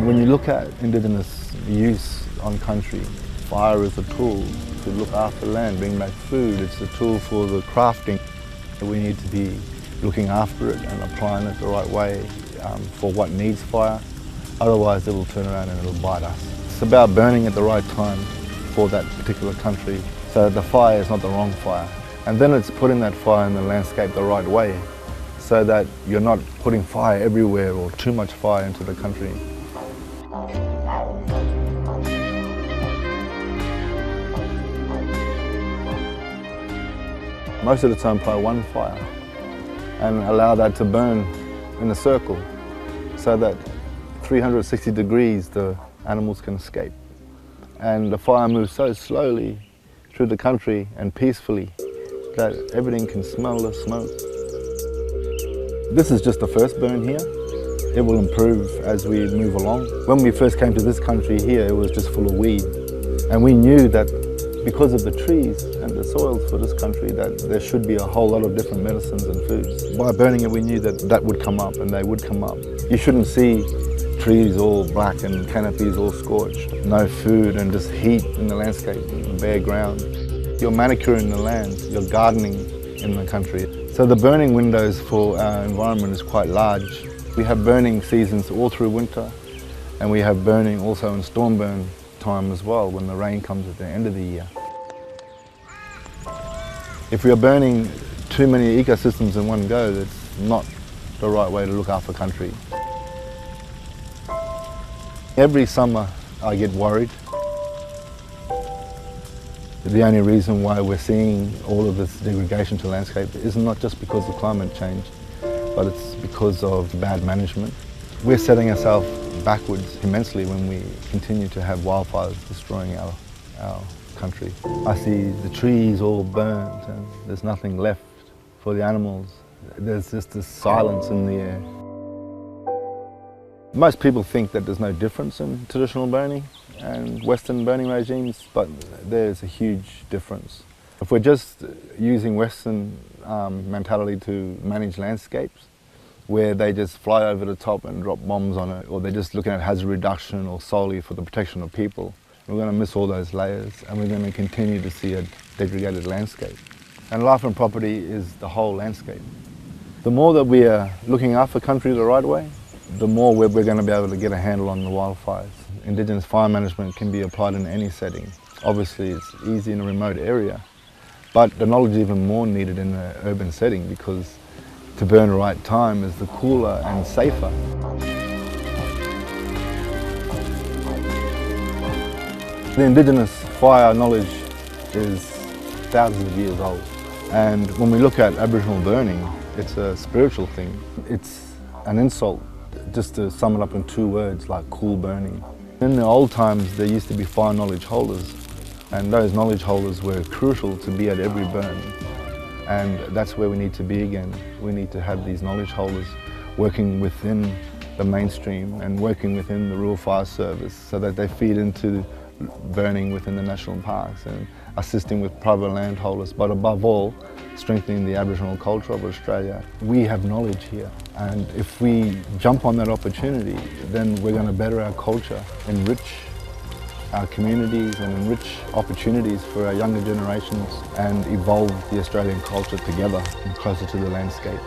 When you look at Indigenous use on country, fire is a tool to look after land, bring back food. It's a tool for the crafting. We need to be looking after it and applying it the right way for what needs fire. Otherwise it will turn around and it'll bite us. It's about burning at the right time for that particular country so that the fire is not the wrong fire. And then it's putting that fire in the landscape the right way so that you're not putting fire everywhere or too much fire into the country. Most of the time apply one fire and allow that to burn in a circle so that 360 degrees the animals can escape. And the fire moves so slowly through the country and peacefully that everything can smell the smoke. This is just the first burn here. It will improve as we move along. When we first came to this country here, it was just full of weed. And we knew that because of the trees and the soils for this country, that there should be a whole lot of different medicines and foods. By burning it, we knew that that would come up and they would come up. You shouldn't see trees all black and canopies all scorched. No food and just heat in the landscape, in the bare ground. You're manicuring the land, you're gardening in the country. So the burning windows for our environment is quite large. We have burning seasons all through winter, and we have burning also in storm burn time as well, when the rain comes at the end of the year. If we are burning too many ecosystems in one go, that's not the right way to look after country. Every summer I get worried. The only reason why we're seeing all of this degradation to landscape is not just because of climate change, but it's because of bad management. We're setting ourselves backwards immensely when we continue to have wildfires destroying our country. I see the trees all burnt and there's nothing left for the animals. There's just this silence in the air. Most people think that there's no difference in traditional burning and Western burning regimes, but there's a huge difference. If we're just using Western mentality to manage landscapes, where they just fly over the top and drop bombs on it, or they're just looking at hazard reduction or solely for the protection of people, we're going to miss all those layers and we're going to continue to see a degraded landscape. And life and property is the whole landscape. The more that we are looking after country the right way, the more we're going to be able to get a handle on the wildfires. Indigenous fire management can be applied in any setting. Obviously it's easy in a remote area, but the knowledge is even more needed in an urban setting, because to burn the right time is the cooler and safer. The Indigenous fire knowledge is thousands of years old. And when we look at Aboriginal burning, it's a spiritual thing. It's an insult, just to sum it up in two words, like cool burning. In the old times, there used to be fire knowledge holders, and those knowledge holders were crucial to be at every burn. And that's where we need to be again. We need to have these knowledge holders working within the mainstream and working within the Rural Fire Service so that they feed into burning within the national parks and assisting with private landholders, but above all, strengthening the Aboriginal culture of Australia. We have knowledge here, and if we jump on that opportunity, then we're going to better our culture, enrich our communities and enrich opportunities for our younger generations and evolve the Australian culture together and closer to the landscape.